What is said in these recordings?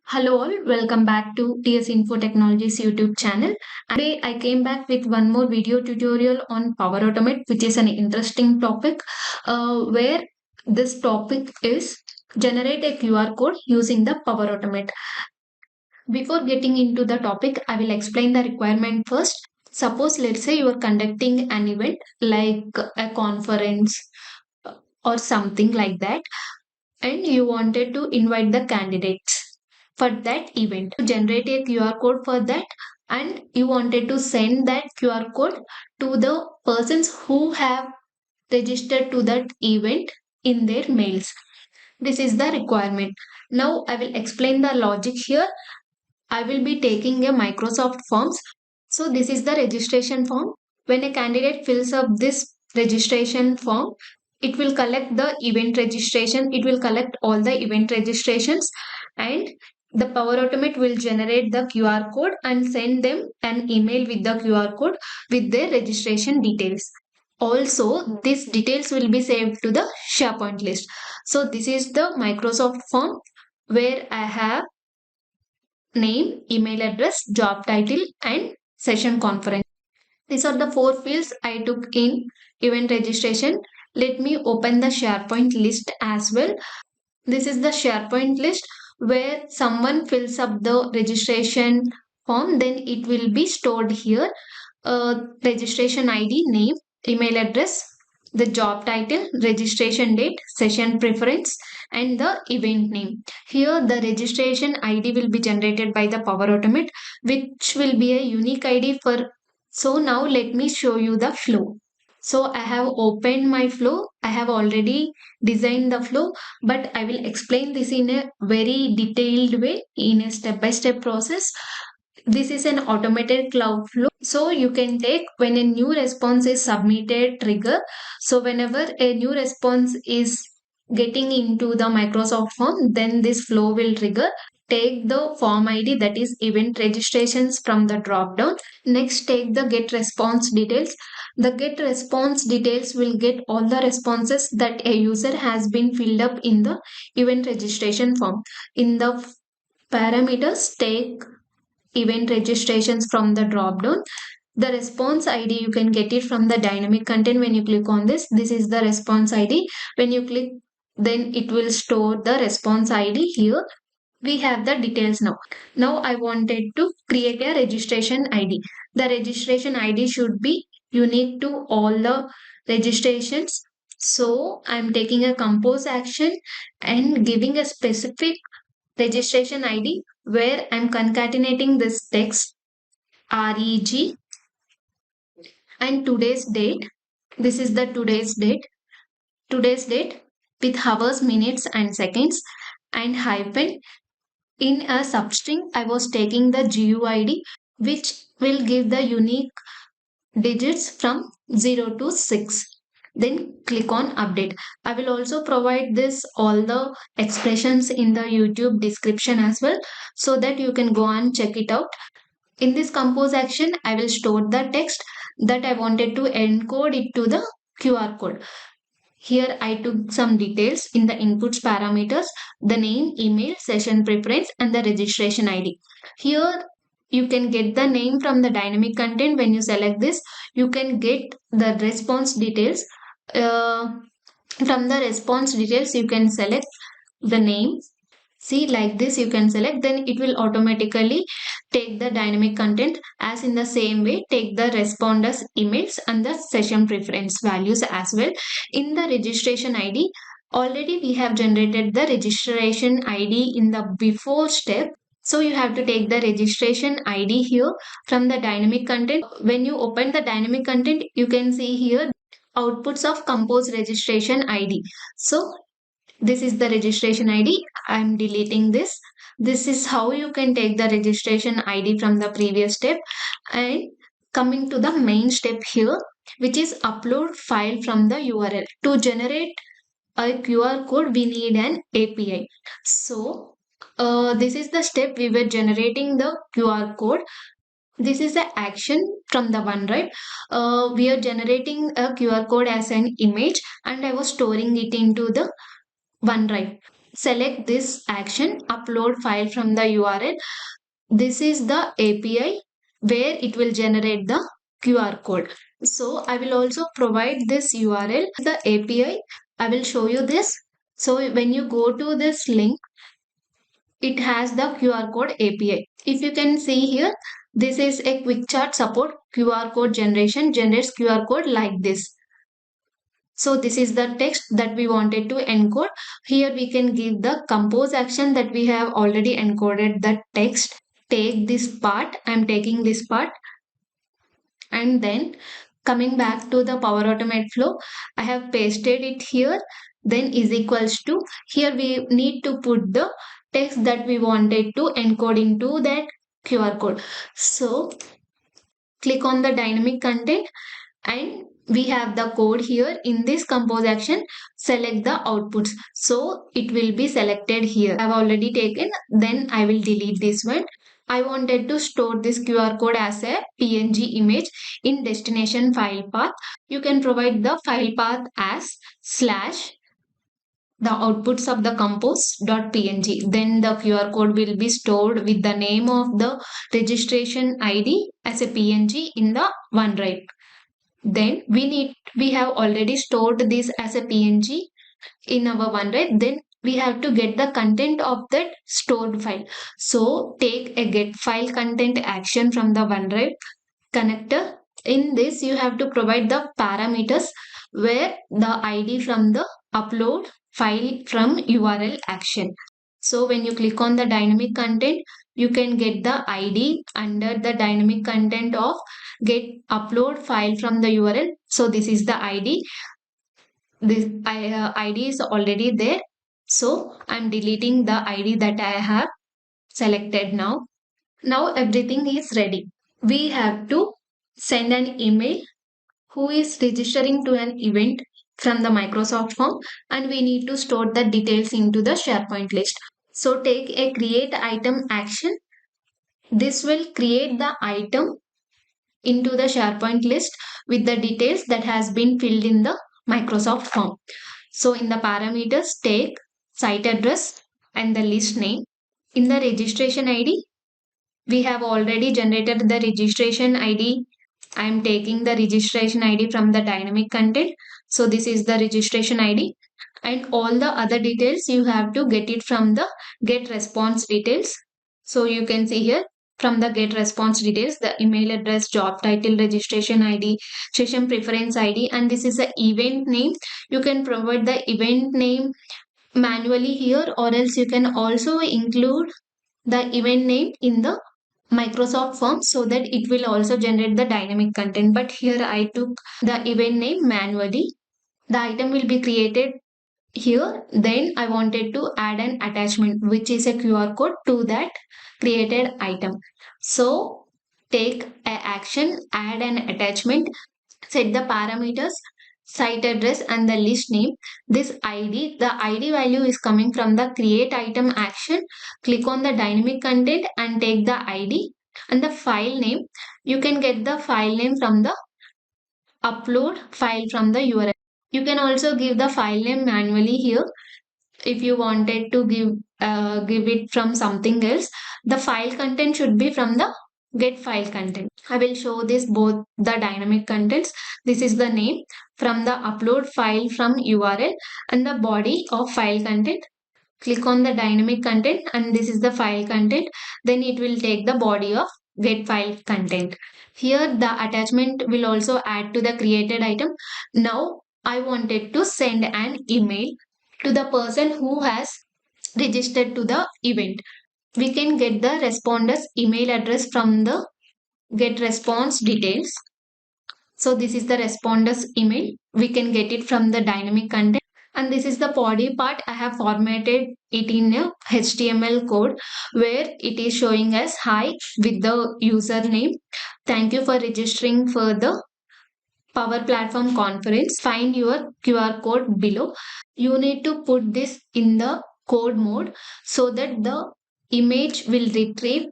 Hello all, welcome back to TSInfo Technologies YouTube channel. And today I came back with one more video tutorial on Power Automate, which is an interesting topic where this topic is generate a QR code using the Power Automate. Before getting into the topic, I will explain the requirement first. Suppose let's say you are conducting an event like a conference or something like that, and you wanted to invite the candidates for that event. To generate a QR code for that, and you wanted to send that QR code to the persons who have registered to that event in their mails. This is the requirement. Now I will explain the logic here. I will be taking a Microsoft Forms. So this is the registration form. When a candidate fills up this registration form, it will collect the event registration. It will collect all the event registrations, and the Power Automate will generate the QR code and send them an email with the QR code with their registration details. Also, these details will be saved to the SharePoint list. So this is the Microsoft form where I have name, email address, job title, and session conference. These are the four fields I took in event registration. Let me open the SharePoint list as well. This is the SharePoint list where someone fills up the registration form, then it will be stored here. Registration ID, name, email address, the job title, registration date, session preference, and the event name. Here the registration ID will be generated by the Power Automate, which will be a unique ID for. So now let me show you the flow. So I have opened my flow. I have already designed the flow, but I will explain this in a very detailed way in a step-by-step process. This is an automated cloud flow. So you can take when a new response is submitted trigger. So whenever a new response is getting into the Microsoft form, then this flow will trigger. Take the form ID, that is event registrations, from the drop down. Next, take the get response details. The get response details will get all the responses that a user has been filled up in the event registration form. In the parameters, take event registrations from the drop down. The response ID, you can get it from the dynamic content. When you click on this, this is the response ID. When you click, then it will store the response ID here. We have the details now. Now I wanted to create a registration ID. The registration ID should be unique to all the registrations. So I'm taking a compose action and giving a specific registration ID where I'm concatenating this text reg and today's date. This is the today's date with hours, minutes, and seconds, and hyphen. In a substring, I was taking the GUID, which will give the unique digits from 0 to 6. Then click on update. I will also provide this all the expressions in the YouTube description as well, so that you can go and check it out. In this compose action, I will store the text that I wanted to encode it to the QR code. Here I took some details in the inputs parameters, the name, email, session preference, and the registration ID. Here you can get the name from the dynamic content. When you select this, you can get the response details. From the response details, you can select the name. See, like this you can select, then it will automatically take the dynamic content. As in the same way, take the responders emails and the session preference values as well. In the registration ID, already we have generated the registration ID in the before step. So you have to take the registration ID here from the dynamic content. When you open the dynamic content, you can see here outputs of compose registration ID. So this is the registration ID. I'm deleting this. This is how you can take the registration ID from the previous step. And coming to the main step here, which is upload file from the URL. To generate a QR code, we need an API. So this is the step we were generating the QR code. This is the action from the OneDrive. We are generating a QR code as an image, and I was storing it into the OneDrive. select this action, upload file from the URL. This is the API where it will generate the QR code. So I will also provide this URL, the API. I will show you this. So when you go to this link, it has the QR code API. If you can see here, this is a quick chart support QR code generation, generates QR code like this. So this is the text that we wanted to encode. Here we can give the compose action that we have already encoded the text. Take this part. I'm taking this part. And then coming back to the Power Automate flow, I have pasted it here. Then is equals to, here we need to put the text that we wanted to encode into that QR code. So click on the dynamic content and we have the code here. In this compose action, select the outputs, so it will be selected here. I've already taken, then I will delete this one. I wanted to store this QR code as a PNG image in destination file path. You can provide the file path as slash the outputs of the compose.png. Then the QR code will be stored with the name of the registration ID as a PNG in the OneDrive. Then we have already stored this as a PNG in our OneDrive. Then we have to get the content of that stored file. So take a get file content action from the OneDrive connector. In this you have to provide the parameters where the ID from the upload file from URL action. So when you click on the dynamic content, you can get the ID under the dynamic content of get upload file from the URL. So this is the ID. This ID is already there. So I'm deleting the ID that I have selected now. Now everything is ready. We have to send an email who is registering to an event from the Microsoft form, and we need to store the details into the SharePoint list. So take a create item action. This will create the item into the SharePoint list with the details that has been filled in the Microsoft form. So in the parameters, take site address and the list name. In the registration ID, we have already generated the registration ID. I am taking the registration ID from the dynamic content. So this is the registration ID, and all the other details you have to get it from the get response details. So you can see here from the get response details, the email address, job title, registration ID, session preference ID, and this is the event name. You can provide the event name manually here, or else you can also include the event name in the Microsoft form so that it will also generate the dynamic content. But here I took the event name manually. The item will be created here. Then I wanted to add an attachment, which is a QR code to that created item. So take a action, add an attachment, set the parameters, site address and the list name. This ID, the ID value is coming from the create item action. Click on the dynamic content and take the ID, and the file name, you can get the file name from the upload file from the URL. You can also give the file name manually here if you wanted to give it from something else. The file content should be from the get file content. I will show this both the dynamic contents. This is the name from the upload file from URL and the body of file content. Click on the dynamic content and this is the file content. Then it will take the body of get file content. Here the attachment will also add to the created item. Now I wanted to send an email to the person who has registered to the event. We can get the responder's email address from the get response details. So this is the responder's email. We can get it from the dynamic content. And this is the body part. I have formatted it in a HTML code where it is showing as hi with the username. Thank you for registering for the Power Platform conference. Find your QR code below. You need to put this in the code mode so that the image will retrieve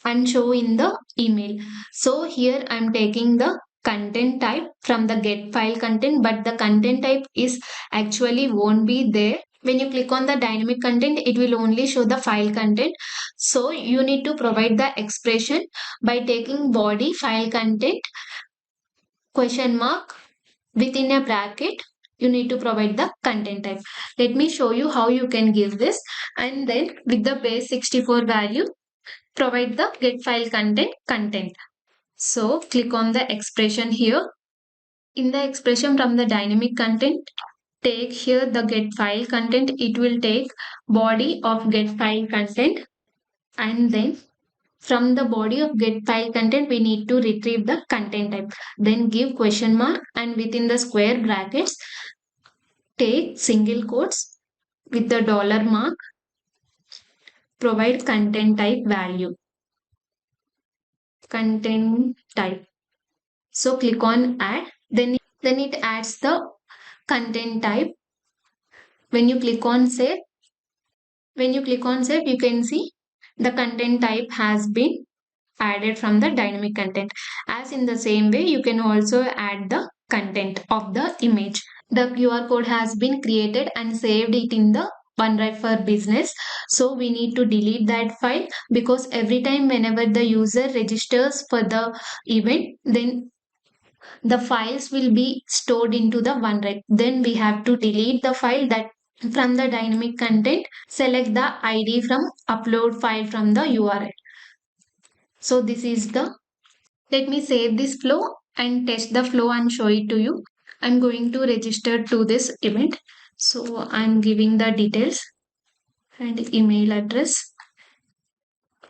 and show in the email. So here I am taking the content type from the get file content, but the content type is actually won't be there When you click on the dynamic content, it will only show the file content. So you need to provide the expression by taking body file content question mark within a bracket. You need to provide the content type. Let me show you how you can give this. And then with the base 64 value, provide the get file content. So click on the expression here. In the expression from the dynamic content, take here the get file content. It will take body of get file content, and then from the body of get file content we need to retrieve the content type. Then give question mark, and within the square brackets take single quotes with the dollar mark. Provide content type value. Content type. So click on add. Then it adds the content type. When you click on save, you can see the content type has been added from the dynamic content. As in the same way, you can also add the content of the image. The QR code has been created and saved it in the OneDrive for Business. So we need to delete that file, because every time whenever the user registers for the event, then the files will be stored into the OneDrive. Then we have to delete the file. That from the dynamic content, select the ID from upload file from the URL. So this is the, let me save this flow and test the flow and show it to you. I'm going to register to this event. So I'm giving the details and email address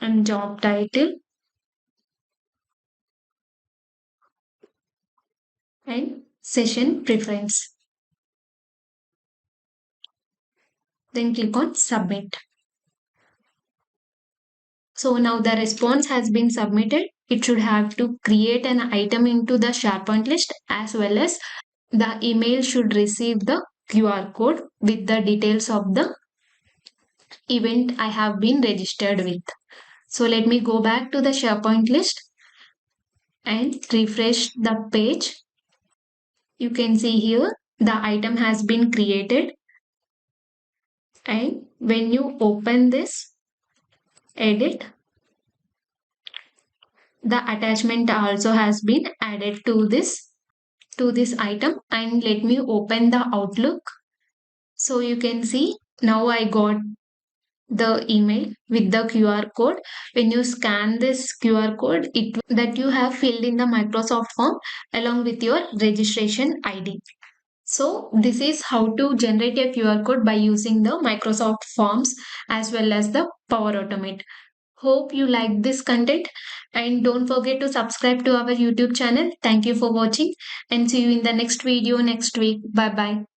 and job title and session preference. Then click on submit. So now the response has been submitted. It should have to create an item into the SharePoint list, as well as the email should receive the QR code with the details of the event I have been registered with. So let me go back to the SharePoint list and refresh the page. You can see here the item has been created, and when you open this, edit, the attachment also has been added to this item. And let me open the Outlook. So you can see now I got the email with the QR code. When you scan this QR code, it that you have filled in the Microsoft form along with your registration ID. So this is how to generate a QR code by using the Microsoft Forms as well as the Power Automate. Hope you like this content, and don't forget to subscribe to our YouTube channel. Thank you for watching, and see you in the next video next week. Bye bye.